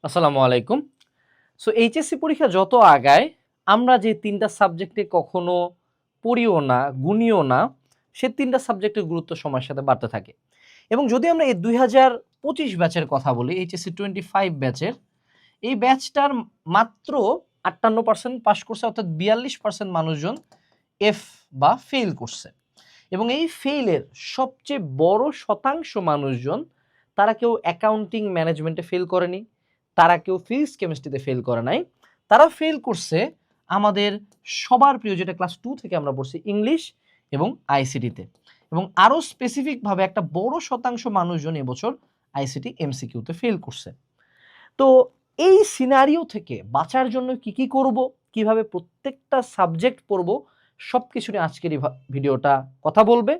আসসালামু আলাইকুম। So HSC পরীক্ষা যত আগায় আমরা যে তিনটা সাবজেক্টে কখনো পড়িও না, গুনিও না, সে তিনটা সাবজেক্টের গুরুত্ব সময়ের সাথে বাড়তে থাকে। এবং যদি আমরা এই 2025 ব্যাচের কথা বলি, এইচএসসি 25 ব্যাচের, এই ব্যাচটার মাত্র 58% পাস করছে, অর্থাৎ 42% মানুষজন এফ বা ফেল করছে। এবং এই ফেইলের সবচেয়ে বড় শতাংশ মানুষজন, তারা কেউ অ্যাকাউন্টিং ম্যানেজমেন্টে ফেল করেনি, তারা কেউ ফিজিক্স কেমিস্ট্রিতে ফেল করে নাই, তারা ফেল করছে আমাদের সবার প্রিয় যেটা ক্লাস 2 থেকে আমরা পড়ছি ইংলিশ এবং আইসিটিতে। এবং আরও স্পেসিফিকভাবে একটা বড় শতাংশ মানুষজন এবছর আইসিটি এমসিকিউতে ফেল করছে। তো এই সিনারিও থেকে বাঁচার জন্য কি কি করব, কিভাবে প্রত্যেকটা সাবজেক্ট পড়ব, সব কিছু নিয়ে আজকের এই ভিডিওটা কথা বলবে।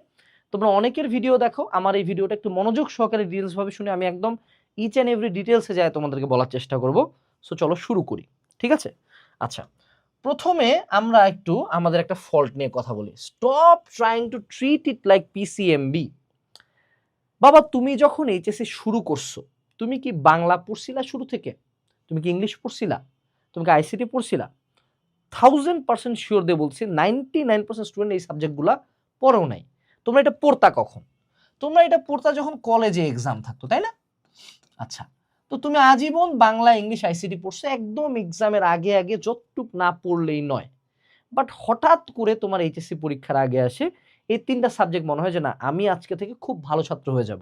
তোমরা অনেকের ভিডিও দেখো, আমার এই ভিডিওটা একটু মনোযোগ সহকারে ডিটেলসভাবে শুনে আমি একদম ইচ অ্যান্ড এভরি ডিটেলসে যায় তোমাদেরকে বলার চেষ্টা করব। সো চলো শুরু করি, ঠিক আছে? আচ্ছা, প্রথমে আমরা একটু আমাদের একটা ফল্ট নিয়ে কথা বলি। Stop trying to treat it like PCMB. বাবা, তুমি যখন এইচএসসি শুরু করছো, তুমি কি বাংলা পড়ছিলা শুরু থেকে? তুমি কি ইংলিশ পড়ছিলা? তুমি কি আইসিটি পড়ছিলা? 1000% শিওর দিয়ে বলছি 99% স্টুডেন্ট এই সাবজেক্টগুলা পড়েও নাই। তোমরা এটা পড়তা কখন? তোমরা এটা পড়তা যখন কলেজে এক্সাম থাকতো, তাই না? আচ্ছা, তো তুমি আজীবন বাংলা ইংলিশ আইসিটি পড়ছো, একদম এক্সামের আগে আগে যতটুক না পড়লেই নয়। বাট হঠাৎ করে তোমার এইচএসসি পরীক্ষার আগে আসে এই তিনটা সাবজেক্ট, মনে হয় যে না, আমি আজকে থেকে খুব ভালো ছাত্র হয়ে যাব।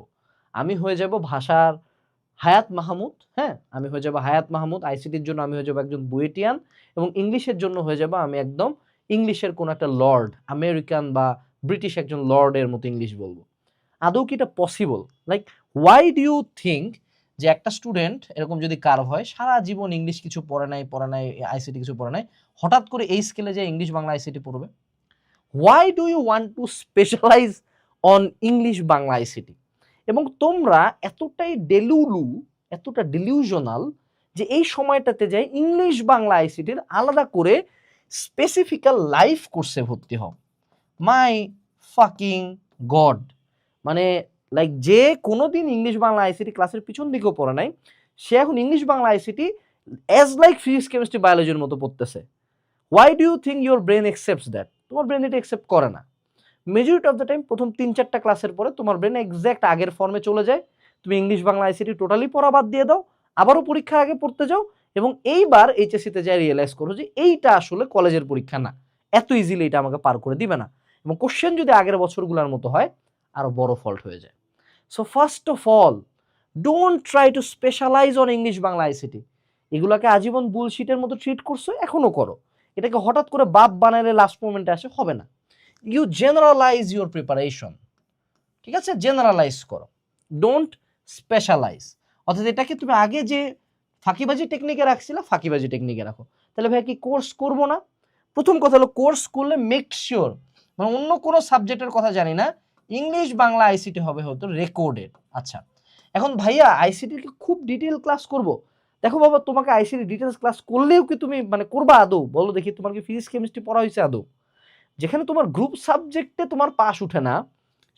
আমি হয়ে যাব ভাষার হায়াত মাহমুদ, হ্যাঁ, আমি হয়ে যাব হায়াত মাহমুদ। আইসিটির জন্য আমি হয়ে যাব একজন বুয়েটিয়ান, এবং ইংলিশের জন্য হয়ে যাব আমি একদম ইংলিশের কোন একটা লর্ড, আমেরিকান বা ব্রিটিশ একজন লর্ডের মতো ইংলিশ বলবো। আদৌ কি এটা possible? Like, why do you think যে একটা স্টুডেন্ট এরকম যদি কার্ভ হয়, সারা জীবন ইংলিশ কিছু পড়ে নাই, আইসিটি কিছু পড়ে নাই, হঠাৎ করে এই স্কেলে যে ইংলিশ বাংলা আইসিটি পড়বে? Why do you want to specialise on English Bangla ICT? এবং তোমরা এতটাই এতটা ডিলিউশনাল যে এই সময়টাতে যাই ইংলিশ বাংলা আইসিটির আলাদা করে স্পেসিফিক্যাল লাইফ কোর্সে ভর্তি হও। মাই ফাকিং গড! মানে লাইক, যে কোনোদিন ইংলিশ বাংলা আইসিটি ক্লাসের পিছন দিকেও পড়ে নাই, সে এখন English Bangla ICT as like physics chemistry বায়োলজির মতো পড়তেছে। Why do you think your brain accepts that? তোমার ব্রেন এটা অ্যাকসেপ্ট করে না। মেজরিটি অফ দ্য টাইম প্রথম 3-4টা ক্লাসের পরে তোমার ব্রেন এক্স্যাক্ট আগের ফর্মে চলে যায়। তুমি ইংলিশ বাংলা আইসিটি টোটালি পড়া বাদ দিয়ে দাও, আবারও পরীক্ষার আগে পড়তে যাও, এবং এইবার এইচএসসিতে যাই রিয়েলাইজ করো যে এইটা আসলে কলেজের পরীক্ষা না, এত ইজিলি এটা আমাকে পার করে দিবে না। এবং কোশ্চেন যদি আগের বছরগুলোর মতো হয়, আরো বড় ফল্ট হয়ে যায়। So first of all, don't try to specialise on English Bangla ICT. এগুলোকে আজীবন বুলশিটের মতো ট্রিট করছো, এখনো করো। এটাকে হঠাৎ করে বাপ বানাইলে লাস্ট মোমেন্টে আসে হবে না। ইউ জেনারেলাইজ ইউর প্রিপারেশন, ঠিক আছে? জেনারেলাইজ করো, ডোন্ট স্পেশালাইজ। অর্থাৎ এটাকে তুমি আগে যে ফাঁকিবাজি টেকনিকে রাখছিলে, ফাঁকিবাজি টেকনিকে রাখো। তাহলে ভাই কি কোর্স করবো না? প্রথম কথা হলো, কোর্স করলে মেক শিওর, মানে অন্য কোনো সাবজেক্টের কথা জানি না, ইংলিশ বাংলা আইসিটি হবে হয়তো রেকর্ডেড। আচ্ছা, এখন ভাইয়া আইসিটির কি খুব ডিটেল ক্লাস করব? দেখো বাবা, তোমাকে আইসিটি ডিটেলস ক্লাস করলেও কি তুমি মানে করবা আদৌ? বলো দেখি, তোমার কি ফিজিক্স কেমিস্ট্রি পড়া হয়েছে আদৌ? যেখানে তোমার গ্রুপ সাবজেক্টে তোমার পাস উঠে না,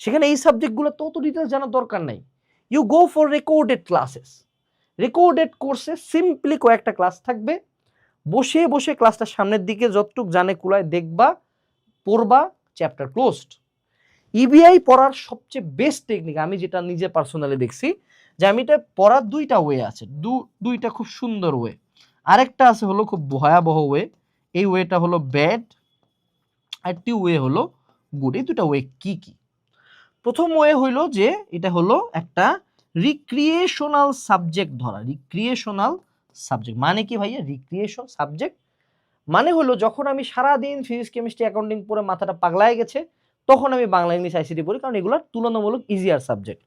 সেখানে এই সাবজেক্টগুলো তো ডিটেলস জানার দরকার নাই। You go for recorded classes. Recorded কোর্সে সিম্পলি কয়েকটা ক্লাস থাকবে, বসে বসে ক্লাসটা সামনের দিকে যতটুক জানে কুলায় দেখবা, পড়বা, চ্যাপ্টার ক্লোজড। ইবিআই পড়ার সবচেয়ে বেস্ট টেকনিক, আমি যেটা নিজে পার্সোনালি দেখছি, যে আমি এটা পড়ার দুইটা ওয়ে আছে, দুইটা খুব সুন্দর ওয়ে। আরেকটা আছে হলো খুব ভয়াবহ ওয়ে। এই ওয়েটা হলো ব্যাড, আরেকটি ওয়ে হলো গুড। এই দুটা ওয়ে কি কি? প্রথম ওয়ে হইলো যে এটা হলো একটা রিক্রিয়েশনাল সাবজেক্ট ধরা। রিক্রিয়েশনাল সাবজেক্ট মানে কি ভাইয়া? রিক্রিয়েশন সাবজেক্ট মানে হলো যখন আমি সারাদিন ফিজিক্স কেমিস্ট্রি অ্যাকাউন্টিং পড়ে মাথাটা পাগলায় গেছে, তখন আমি বাংলা ইংলিশ আইসিটি পড়ি, কারণ এগুলো তুলনামূলক ইজিয়ার সাবজেক্ট।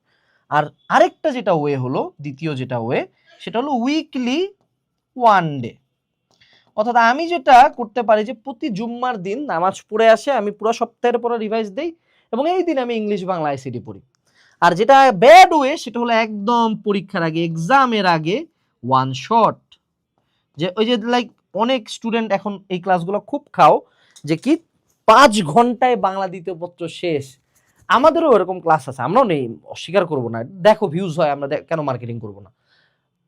আর আরেকটা যেটা ওয়ে হলো, দ্বিতীয় যেটা ওয়ে, সেটা হলো উইকলি ওয়ান ডে। অর্থাৎ আমি যেটা করতে পারি যে প্রতি জুম্মার দিন নামাজ পড়ে আসে, আমি পুরো সপ্তাহের পরে রিভাইজ দেই, এবং এই দিন আমি ইংলিশ বাংলা আইসিটি পড়ি। আর যেটা ব্যাড ওয়ে, সেটা হলো একদম পরীক্ষার আগে, এক্সামের আগে ওয়ান শট। যে ওই যে লাইক অনেক স্টুডেন্ট এখন এই ক্লাসগুলো খুব খাও, যে কি 5 ঘন্টায় বাংলা দ্বিতীয় পত্র শেষ। আমাদেরও এরকম ক্লাস আছে, আমরাও নেই, অস্বীকার করবো না। দেখো ভিউজ হয়, আমরা কেন মার্কেটিং করবো না?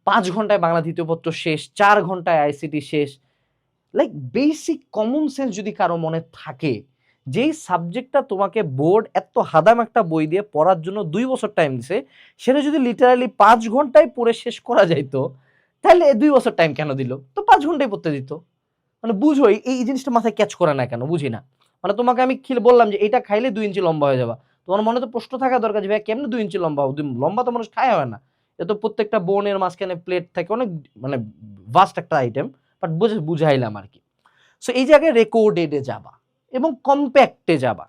5 ঘন্টায় বাংলা দ্বিতীয় পত্র শেষ, 4 ঘন্টায় আইসিটি শেষ। লাইক বেসিক কমন সেন্স যদি কারো মনে থাকে, যেই সাবজেক্টটা তোমাকে বোর্ড এত হাদাম একটা বই দিয়ে পড়ার জন্য 2 বছর টাইম দিছে, সেটা যদি লিটারালি 5 ঘন্টায় পড়ে শেষ করা যাইতো, তাহলে 2 বছর টাইম কেন দিল? তো 5 ঘন্টায় পড়তে দিত। মানে বুঝো এই জিনিসটা মাথায় ক্যাচ করে না কেন, বুঝি না। মানে তোমাকে আমি বললাম যে এটা খাইলে 2 ইঞ্চি লম্বা হয়ে যাবা, তোমার মনে তো প্রশ্ন থাকা দরকার যে ভাই কেমনে 2 ইঞ্চি লম্বা হবে? লম্বা তো মানুষ খায় হয় না। এটা তো প্রত্যেকটা বোনের মাঝখানে প্লেট থাকে, অনেক মানে ভাস্ট একটা আইটেম, বাট বুঝাইলাম আর কি। সো এই জায়গায় রেকর্ডেডে যাবা এবং কম্প্যাক্টে যাবা।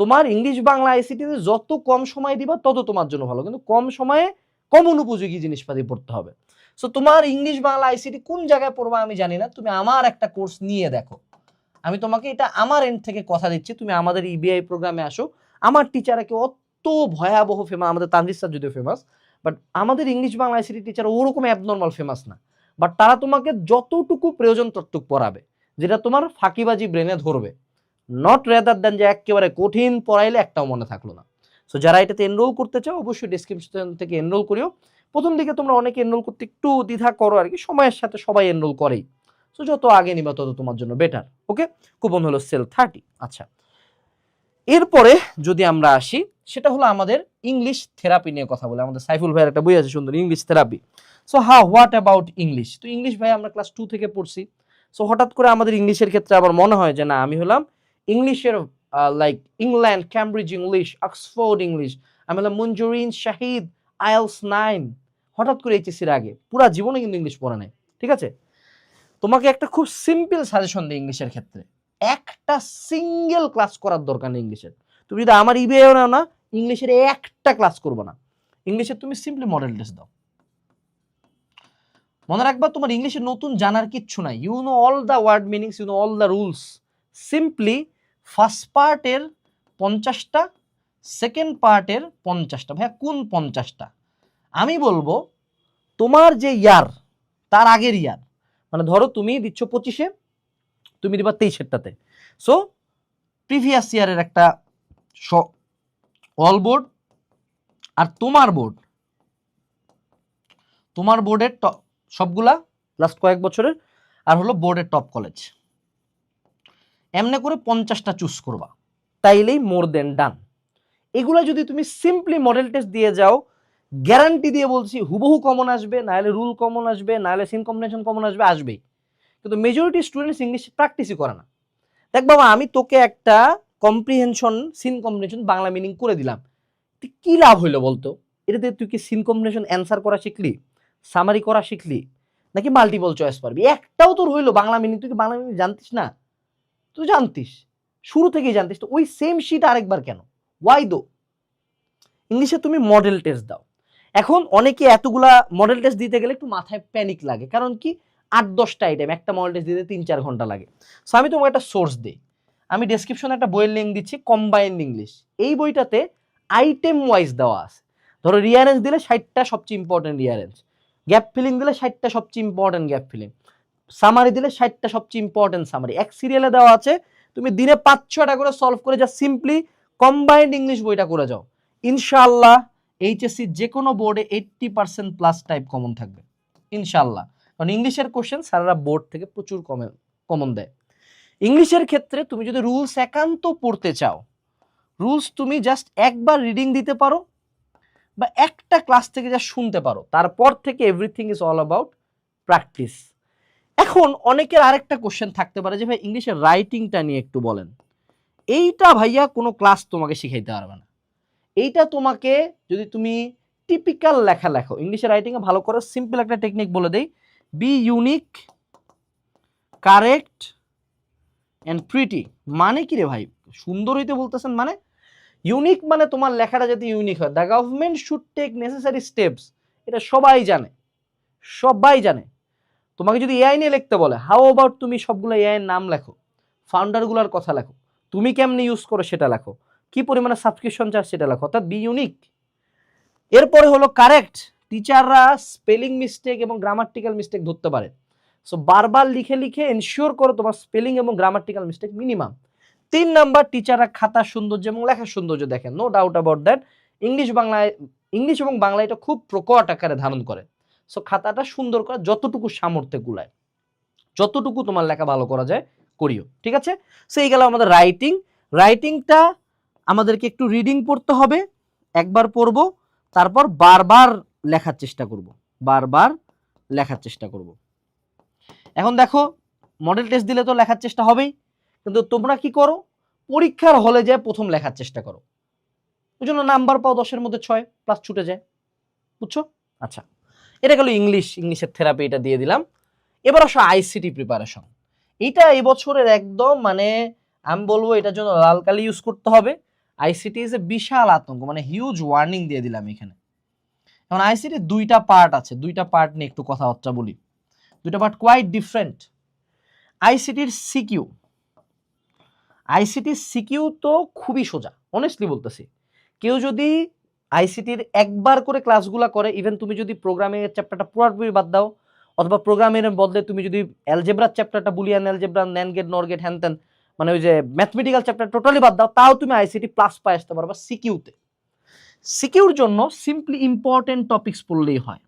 তোমার ইংলিশ বাংলা আইসিটিতে যত কম সময় দিবা তত তোমার জন্য ভালো, কিন্তু কম সময়ে কমন উপযোগী জিনিসপাতি পড়তে হবে। সো তোমার ইংলিশ বাংলা আইসিটি কোন জায়গায় পড়বা আমি জানি না, তুমি আমার একটা কোর্স নিয়ে দেখো। আমি তোমাকে এটা আমার এন্ড থেকে কথা দিচ্ছি, তুমি আমাদের ইবিআই প্রোগ্রামে আসো। আমার টিচারকে অত ভয়াবহ ফেমাস, আমাদের তানজিদ স্যার যদিও ফেমাস, বাট আমাদের ইংলিশ বাংলা আইসিটি টিচার ওরকম অ্যাবনর্মাল ফেমাস না। বাট তারা তোমাকে যতটুকু প্রয়োজন ততটুকু পড়াবে, যেটা তোমার ফাঁকিবাজি ব্রেনে ধরবে, নট রেদার দেন যে একেবারে কঠিন পড়াইলে একটাও মনে থাকলো না। সো যারা এটাতে এনরোল করতে চাও অবশ্যই ডেসক্রিপশন থেকে এনরোল করিও। প্রথম দিকে তোমরা অনেকে এনরোল করতে একটু দ্বিধা করো আর কি, সময়ের সাথে সবাই এনরোল করেই। সো যত আগে নিবা তত তোমার জন্য বেটার। ওকে, কুপন হলো সেল 30। আচ্ছা, এরপরে যদি আমরা আসি, সেটা হলো আমাদের ইংলিশ থেরাপি নিয়ে কথা বলে। আমাদের সাইফুল ভাইয়ের একটা বই আছে সুন্দর, English therapy. So what about English? তো ইংলিশ ভাই আমরা ক্লাস 2 থেকে পড়ছি। সো হঠাৎ করে আমাদের ইংলিশের ক্ষেত্রে আবার মনে হয় যে না, আমি হলাম ইংলিশের like England, Cambridge English, Oxford English, আমি হলাম মঞ্জুরিন শাহিদ, আইএলস 9। হঠাৎ করে এইচএসসির আগে পুরা জীবনে কিন্তু ইংলিশ পড়া নেই, ঠিক আছে? তোমাকে একটা খুব সিম্পল সাজেশন দিই ইংলিশের ক্ষেত্রে, একটা সিঙ্গেল ক্লাস করার দরকার নেই ইংলিশের। তুমি যদি আমার ইবিআইও নাও না, ইংলিশের একটা ক্লাস করবো না। ইংলিশের তুমি সিম্পলি মডেল টেস্ট দাও। মনে রাখবা তোমার ইংলিশে নতুন জানার কিচ্ছু নাই, you know all the word meanings, you know all the rules. Simply first পার্টের 50টা, সেকেন্ড পার্টের 50টা। ভাইয়া কোন 50টা? আমি বলবো তোমার যে ইয়ার তার আগের ইয়ার, মানে ধরো তুমি দিচ্ছ 25-এ, তুমি দিবা 23-এরটাতে। সো প্রিভিয়াস ইয়ারের একটা অল বোর্ড, আর তোমার বোর্ডের সবগুলা লাস্ট কয়েক বছরের, আর হলো বোর্ডের টপ কলেজ। এমনি করে 50টা চুজ করবা, তাইলেই মোর দেন ডান। এগুলা যদি তুমি সিম্পলি মডেল টেস্ট দিয়ে যাও, গ্যারান্টি দিয়ে বলছি হুবহু কমন আসবে, নাহলে রুল কমন আসবে, নাহলে সিন কম্বিনেশন কমন আসবে, আসবেই। কিন্তু মেজরিটি স্টুডেন্টস ইংলিশ প্র্যাকটিসই করে না। দেখ বাবা, আমি তোকে একটা comprehension seen combination Bangla meaning করে দিলাম, কি লাভ হইলো বলতো? এটাতে তুই কি সিন কম্বিনেশন অ্যান্সার করা শিখলি, সামারি করা শিখলি, নাকি মাল্টিপল চয়েস পারবি? একটাও তোর হইলো বাংলা মিনিং? তুই কি বাংলা মিনিং জানতিস না? তুই জানতিস, শুরু থেকেই জানতিস, তো ওই সেম শিট আরেকবার কেন? ওয়াই দো? ইংলিশে তুমি মডেল টেস্ট দাও। এখন অনেকে এতগুলা মডেল টেস্ট দিতে গেলে একটু মাথায় প্যানিক লাগে, কারণ কি 8-10টা আইটেম, একটা মডেল টেস্ট দিতে 3-4 ঘন্টা লাগে। সো আমি তোমাকে একটা সোর্স দিই, আমি ডেসক্রিপশনে একটা বইয়ের লিঙ্ক দিচ্ছি, কম্বাইন্ড ইংলিশ। এই বইটাতে আইটেম ওয়াইজ দেওয়া আছে। ধরো রিয়ারেঞ্জ দিলে 60টা সবচেয়ে ইম্পর্টেন্ট রিয়ারেঞ্জ, গ্যাপ ফিলিং দিলে 60টা সবচেয়ে ইম্পর্টেন্ট গ্যাপ ফিলিং, সামারি দিলে 60টা সবচেয়ে ইম্পর্টেন্ট সামারি, এক সিরিয়ালে দেওয়া আছে। তুমি দিনে 5-6টা করে সলভ করে যা সিম্পলি কম্বাইন্ড ইংলিশ বইটা করে যাও, ইনশাআল্লাহ এইচএসসি যে কোনো বোর্ডে 80% প্লাস টাইপ কমন থাকবে ইনশাআল্লাহ। কারণ ইংলিশের কোশ্চেন সারা বোর্ড থেকে প্রচুর কমন দেয়। ইংলিশের ক্ষেত্রে তুমি যদি রুলস একান্ত পড়তে চাও, রুলস তুমি জাস্ট একবার রিডিং দিতে পারো বা একটা ক্লাস থেকে যা শুনতে পারো, তারপর থেকে everything is all about practice. এখন অনেকের আরেকটা কোশ্চেন থাকতে পারে যে ভাই ইংলিশের রাইটিংটা নিয়ে একটু বলেন। এইটা ভাইয়া কোনো ক্লাস তোমাকে শিখাইতে পারবে না। এইটা তোমাকে, যদি তুমি টিপিক্যাল লেখা লেখো, ইংলিশের রাইটিংয়ে ভালো করে সিম্পল একটা টেকনিক বলে দেই, be unique, correct and pretty. মানে কি রে ভাই, সুন্দর হইতে বলতেছেন? মানে ইউনিক মানে তোমার লেখাটা যাতে ইউনিক হয়। The government should take necessary steps, এটা সবাই জানে, সবাই জানে। তোমাকে যদি এআই নিয়ে লিখতে বলে, হাউ অ্যাবাউট তুমি সবগুলো এআই এর নাম লেখো, ফাউন্ডারগুলোর কথা লেখো, তুমি কেমনে ইউজ করো সেটা লেখো, কি পরিমাণে সাবস্ক্রিপশন চার্জ সেটা লেখো, অর্থাৎ বি ইউনিক। এরপরে হলো কারেক্ট, টিচাররা স্পেলিং মিস্টেক এবং গ্রামাটিক্যাল মিস্টেক ধরতে পারে। সো বারবার লিখে লিখে এনশিওর করো তোমার স্পেলিং এবং গ্রামাটিক্যাল মিস্টেক মিনিমাম। 3 নাম্বার, টিচাররা খাতার সৌন্দর্য এবং লেখার সৌন্দর্য দেখেন, no doubt about that. English এবং বাংলা এটা খুব প্রকট আকারে ধারণ করে। সো খাতাটা সুন্দর করে যতটুকু সামর্থ্যে কুলায়, যতটুকু তোমার লেখা ভালো করা যায় করিও, ঠিক আছে? সো এই গেল আমাদের রাইটিং। রাইটিংটা আমাদেরকে একটু রিডিং পড়তে হবে, একবার পড়ব, তারপর বারবার লেখার চেষ্টা করব, বারবার লেখার চেষ্টা করব। এখন দেখো মডেল টেস্ট দিলে তো লেখার চেষ্টা হবেই, কিন্তু তোমরা কি করো, পরীক্ষার হলে যায় প্রথম লেখার চেষ্টা করো, ওই জন্য নাম্বার পাও 10-এর মধ্যে 6 প্লাস ছুটে যায়, বুঝছো? আচ্ছা, এটা গেল ইংলিশের থেরাপি, এটা দিয়ে দিলাম। এবার আসো আইসিটি প্রিপারেশন। এটা এই বছরের একদম মানে আমি বলবো এটার জন্য লাল কালি ইউজ করতে হবে। আইসিটি ইজ এ বিশাল আতঙ্ক, মানে হিউজ ওয়ার্নিং দিয়ে দিলাম এখানে। এখন আইসিটি দুইটা পার্ট আছে, দুইটা পার্ট নিয়ে একটু কথাবার্তা বলি, দুইটা পার্ট কোয়াইট ডিফারেন্ট। আইসিটির সিকিউ, আইসিটির সিকিউ তো খুবই সোজা, অনেস্টলি বলতেছি। কেউ যদি আইসিটির একবার করে ক্লাসগুলো করে, ইভেন তুমি যদি প্রোগ্রামিং এর চ্যাপ্টারটা পুরোপুরি বাদ দাও, অথবা প্রোগ্রামিং এর বদলে তুমি যদি অ্যালজেব্রার চ্যাপ্টারটা, বুলিয়ান অ্যালজেব্রা, ন্যান্ড গেট, নর গেট, হ্যান ত্যান, মানে ওই যে ম্যাথমেটিক্যাল চ্যাপ্টার টোটালি বাদ দাও, তাও তুমি আইসিটি প্লাস পাই আসতে পারবা সিকিউতে। সিকিউর জন্য সিম্পলি ইম্পর্টেন্ট টপিকস পড়লেই হয়।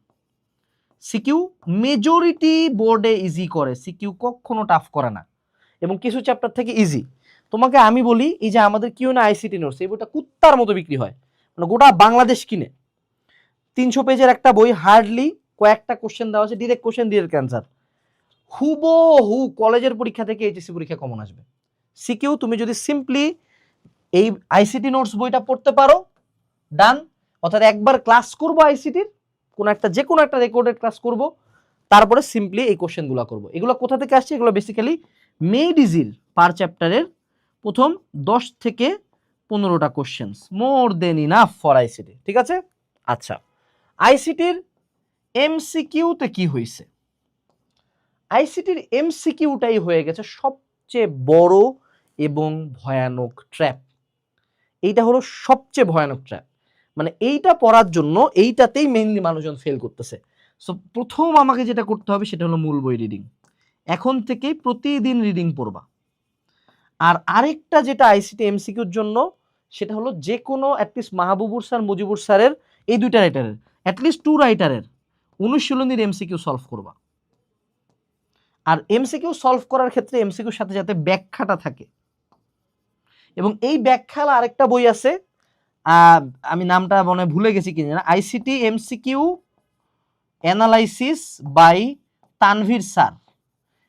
সিকিউ মেজরিটি বোর্ডে ইজি করে, সিকিউ কখনো টাফ করে না, এবং কিছু চ্যাপ্টার থেকে ইজি। তোমাকে আমি বলি, এই যে আমাদের কিউ না আইসিটি নোটস, এই বইটা কুত্তার মতো বিক্রি হয়, মানে গোটা বাংলাদেশ কিনে। 300 পেজের একটা বই, হার্ডলি কয়েকটা কোশ্চেন দেওয়া আছে, ডিরেক্ট কোশ্চেন, ডিরেক্ট অ্যান্সার, হুবহু কলেজের পরীক্ষা থেকে এইচএসসি পরীক্ষা কমন আসবে। সিকিউ তুমি যদি সিম্পলি এই আইসিটি নোটস বইটা পড়তে পারো, ডান। অর্থাৎ একবার ক্লাস করবো আইসিটির কোন একটা, যে কোনো একটা রেকর্ডেড ক্লাস করব, তারপরে সিম্পলি এই কোশ্চেনগুলো করব। এগুলো কোথা থেকে আসছে? এগুলো বেসিক্যালি মেড ইজির পার চ্যাপ্টারের প্রথম 10 থেকে 15টা questions, more than enough for ICT, ঠিক আছে? আচ্ছা, আইসিটির এমসিকিউতে কি হয়েছে? আইসিটির এমসিকিউটাই হয়ে গেছে সবচেয়ে বড় এবং ভয়ানক ট্র্যাপ। এইটা হলো সবচেয়ে ভয়ানক ট্র্যাপ, মানে এইটা পড়ার জন্য এইটাতেই মেইনলি মানুষজন ফেল করতেছে। সো প্রথম আমাকে যেটা করতে হবে সেটা হলো মূল বই রিডিং। এখন থেকেই প্রতিদিন রিডিং পড়বা। আর আরেকটা যেটা আইসিটি এমসিকিউর জন্য, সেটা হলো যে কোনো অ্যাটলিস্ট মাহবুবুর স্যার, মুজিবুর স্যারের, এই দুইটা রাইটারের অ্যাটলিস্ট 2 রাইটারের অনুশীলনীর এমসিকিউ সলভ করবা। আর এমসিকিউ সলভ করার ক্ষেত্রে এমসিকিউর সাথে যাতে ব্যাখ্যাটা থাকে, এবং এই ব্যাখ্যা আরেকটা বই আছে, আমি নামটা মনে ভুলে গেছি কিনা, ICT MCQ analysis by Tanvir sir.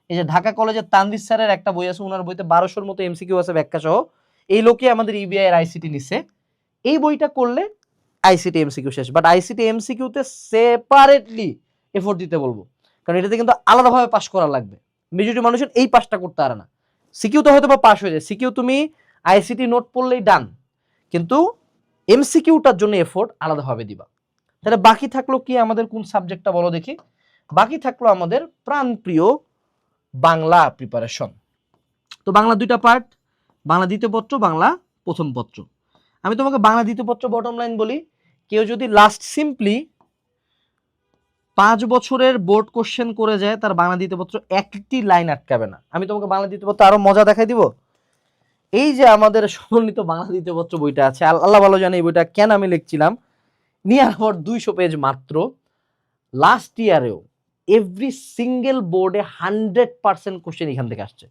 এই যে ঢাকা কলেজের তানভীর স্যারের একটা বই আছে, ওনার বইতে 1200-র মতো এমসিকিউ আছে ব্যাখ্যা সহ। এই লোকে আমাদের ইবিআই এর আইসিটি নিছে। এই বইটা করলে আইসিটি এমসিকিউ শেষ। বাট আইসিটি এমসিকিউতে সেপারেটলি এফোর্ট দিতে বলবো, কারণ এটাতে কিন্তু আলাদাভাবে পাস করা লাগবে। মেজরিটি মানুষের এই পাসটা করতে পারে না। সিকিউ তো হয়তো বা পাস হয়ে যায়, সিকিউ তুমি আইসিটি নোট পড়লেই ডান, কিন্তু এমসিকিউটার জন্য এফোর্ট আলাদাভাবে দিবা। তাহলে বাকি থাকলো কি আমাদের, কোন সাবজেক্টটা বলো দেখি? বাকি থাকলো আমাদের প্রাণপ্রিয় বাংলা প্রিপারেশন। তো বাংলা দুইটা পার্ট, বাংলা দ্বিতীয় পত্র, বাংলা প্রথম পত্র। আমি তোমাকে বাংলা দ্বিতীয় পত্র বটম লাইন বলি, কেউ যদি লাস্ট সিম্পলি 5 বছরের বোর্ড কোশ্চেন করে যায়, তার বাংলা দ্বিতীয় পত্র একটি লাইন আটকাবে না। আমি তোমাকে বাংলা দ্বিতীয় পত্র আরো মজা দেখাই দিব। এই যে আমাদের সমন্বিত বাংলা দ্বিতীয় পত্র বইটা আছে, আল্লাহ ভালো জানে এই বইটা কেন আমি লিখছিলাম, নিয়ার অ্যাবাউট 200 পেজ মাত্র। লাস্ট ইয়ারেও এভরি সিঙ্গেল বোর্ডে 100% কোশ্চেন এখান থেকে আসছে।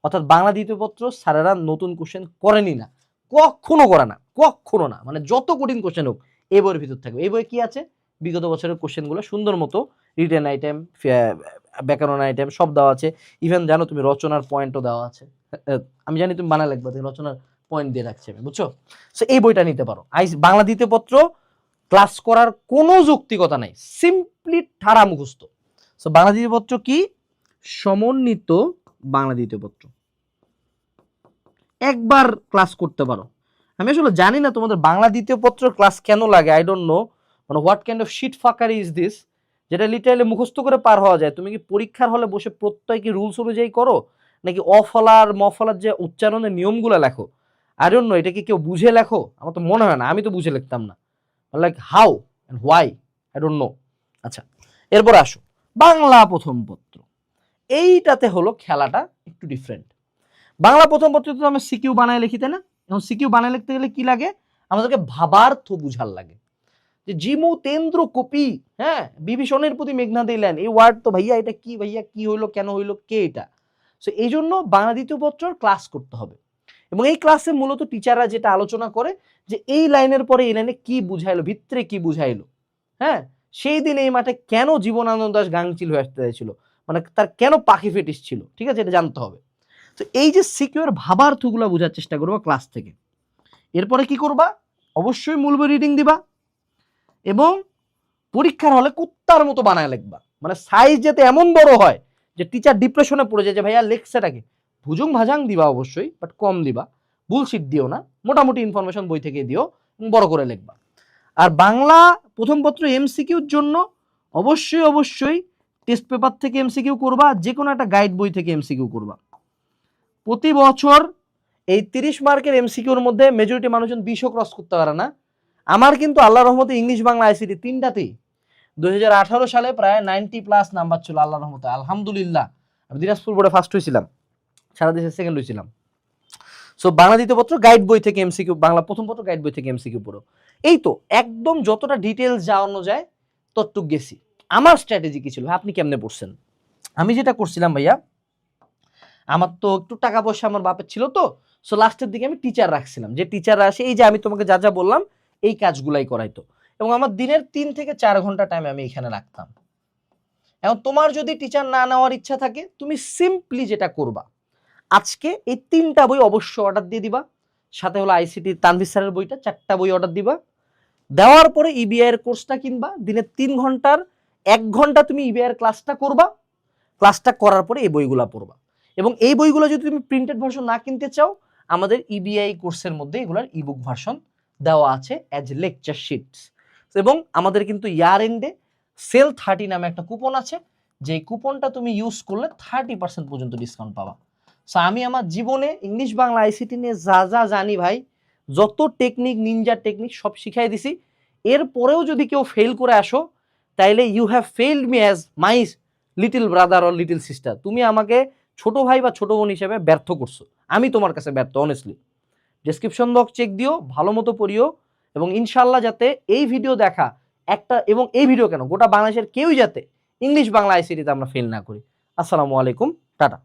অর্থাৎ বাংলা দ্বিতীয় পত্র স্যারেরা নতুন কোশ্চেন করেনি না, কখনো করে না, কখনো না। মানে যত কঠিন কোশ্চেন হোক এই বইয়ের ভিতর থাকবে। এই বইয়ে কি আছে? বিগত বছরের কোশ্চেনগুলো সুন্দর মতো রিটেন আইটেম, ব্যাকরণ আইটেম সব দেওয়া আছে। ইভেন জানো তুমি রচনার পয়েন্টও দেওয়া আছে। আমি জানি তুমি বানায় লিখবা, রচনার পয়েন্ট দিয়ে রাখছে, বুঝছো? সো এই বইটা নিতে পারো। বাংলা দ্বিতীয় পত্র ক্লাস করার কোনো যৌক্তিকতা নাই, সিম্পলি ঠাড়া মুখস্থ। সো বাংলা দ্বিতীয় পত্র কি? সমন্বিত বাংলা দ্বিতীয় পত্র একবার ক্লাস করতে পারো। আমি আসলে জানি না তোমাদের বাংলা দ্বিতীয় পত্র ক্লাস কেন লাগে, আই ডোন্ট নো, মানে what kind of shit fuckery is this, যেটা লিটারালি মুখস্থ করে পার হওয়া যায়। তুমি কি পরীক্ষার হলে বসে প্রত্যয় কি রুলস অনুযায়ী করো, নাকি অফলার মফলার যে উচ্চারণের নিয়মগুলো লেখো? আই ডোন্ট নো, এটা কি কেউ বুঝে লেখো? আমার তো মনে হয় না, আমি তো বুঝে লিখতাম না। Like how and why, I don't know. আচ্ছা, এরপর আসো বাংলা প্রথম পত্র। এইটাতে হলো খেলাটা একটু ডিফারেন্ট। বাংলা প্রথম পত্র তো আমি সিকিউ বানায় লিখি, তাই না? এখন সিকিউ বানায় লিখতে গেলে কি লাগে? আমাদেরকে ভাবার্থ বুঝার লাগে। যে জিমুতেন্দ্র কপি, হ্যাঁ, বিভীষণের প্রতি মেঘনা দিলেন, এই ওয়ার্ড তো ভাইয়া এটা কি, ভাইয়া কি হইলো, কেন হইলো, কে এটা। সো এই জন্য বাংলা দ্বিতীয় পত্রর ক্লাস করতে হবে, এবং এই ক্লাসে মূলত টিচাররা যেটা আলোচনা করে যে এই লাইনের পরে এই লাইনে কি বুঝাইলো, ভিতরে কি বুঝাইলো, হ্যাঁ, সেই দিন এই মাঠে কেন জীবনানন্দ দাশ গাংচিল হয়ে আসতে চাইছিল, মানে তার কেন পাখি ফেটিস ছিল, ঠিক আছে, এটা জানতে হবে। তো এই যে সিকিউর ভাবার্থগুলো বোঝার চেষ্টা করবো ক্লাস থেকে। এরপরে কি করবা, অবশ্যই মূল বই রিডিং দিবা, এবং পরীক্ষার হলে কুত্তার মতো বানায় লিখবা, মানে সাইজ যাতে এমন বড় হয় যে টিচার ডিপ্রেশনে পড়ে যায় যে ভাইয়া লেখছেটাকে, ভুজুং ভাজাং দিবা অবশ্যই, বাট কম দিবা, বুলশিট দিও না, মোটামুটি ইনফরমেশন বই থেকে দিও, বড় করে লিখবা। আর বাংলা প্রথম পত্র এমসিকিউর জন্য অবশ্যই অবশ্যই টেস্ট পেপার থেকে এমসিকিউ করবা, যে কোনো একটা গাইড বই থেকে এমসিকিউ করবা। প্রতি বছর এই 30 মার্কের এমসিকিউর মধ্যে মেজরিটি মানুষজন 20 ক্রস করতে পারে না। আমার কিন্তু আল্লাহর রহমতে ইংলিশ বাংলা আইসিটি তিনটাতেই 2018 সালে প্রায় 90+ নাম্বার ছিল আল্লাহর রহমতে, আলহামদুলিল্লাহ। আমি দিনাজপুর বোর্ডে ফার্স্ট হয়েছিলাম, সারা দেশে সেকেন্ড হয়েছিলাম। সো বাংলা দ্বিতীয় পত্র গাইড বই থেকে এমসিকিউ, বাংলা প্রথম পত্র গাইড বই থেকে এমসিকিউ পড়ো। এই তো একদম যতটা ডিটেলস যাওয়ানো যায় ততটুক গেছি। আমার স্ট্র্যাটেজি কি ছিল, আপনি কেমনে পড়ছেন? আমি যেটা করছিলাম ভাইয়া, আমার তো একটু টাকা পয়সা আমার বাপের ছিল, তো সো লাস্টের দিকে আমি টিচার রাখছিলাম, যে টিচাররা আসে এই যে আমি তোমাকে যা যা বললাম এই কাজগুলাই করাইতো, এবং আমার দিনের 3 থেকে 4 ঘন্টা টাইম আমি এখানে রাখতাম। এখন তোমার যদি টিচার না নেওয়ার ইচ্ছা থাকে, তুমি সিম্পলি যেটা করবা, আজকে এই 3টা বই অবশ্যই অর্ডার দিয়ে দিবা, সাথে হলো আইসিটি তানভীর স্যারের বইটা 4টা বই অর্ডার দিবা। দেওয়ার পরে ইবিআই এর কোর্সটা কিনবা, দিনে 3 ঘন্টার 1 ঘন্টা তুমি ইবিআই এর ক্লাসটা করবা, ক্লাসটা করার পরে এই বইগুলা পড়বা। এবং এই বইগুলো যদি তুমি প্রিন্টেড ভার্সন না কিনতে চাও, আমাদের ইবিআই কোর্সের মধ্যে এগুলার ইবুক ভার্সন দেওয়া আছে অ্যাজ লেকচার শিটস। এবং আমাদের কিন্তু ইয়ার এন্ডে সেল 30 নামে একটা কুপন আছে, যে কুপনটা তুমি ইউজ করলে 30% পর্যন্ত ডিসকাউন্ট পাবা। সো আমি আমার জীবনে ইংলিশ বাংলা আইসিটি নিয়ে যা যা জানি ভাই, যত টেকনিক, নিনজা টেকনিক সব শিখাই দিছি। এরপরেও যদি কেউ ফেল করে আসো, তাইলে you have failed me as my little brother or little sister. তুমি আমাকে ছোট ভাই বা ছোট বোন হিসেবে ব্যর্থ করছো, আমি তোমার কাছে ব্যর্থ, অনেস্টলি। ডেসক্রিপশন বক্স চেক দিও, ভালো মতো পড়িও, এবং ইনশাল্লাহ যাতে এই ভিডিও দেখা একটা, এবং এই ভিডিও কেন গোটা বাংলাদেশের কেউই যাতে ইংলিশ বাংলা আইসিটিতে আমরা ফেল না করি। আসসালামু আলাইকুম, টাটা।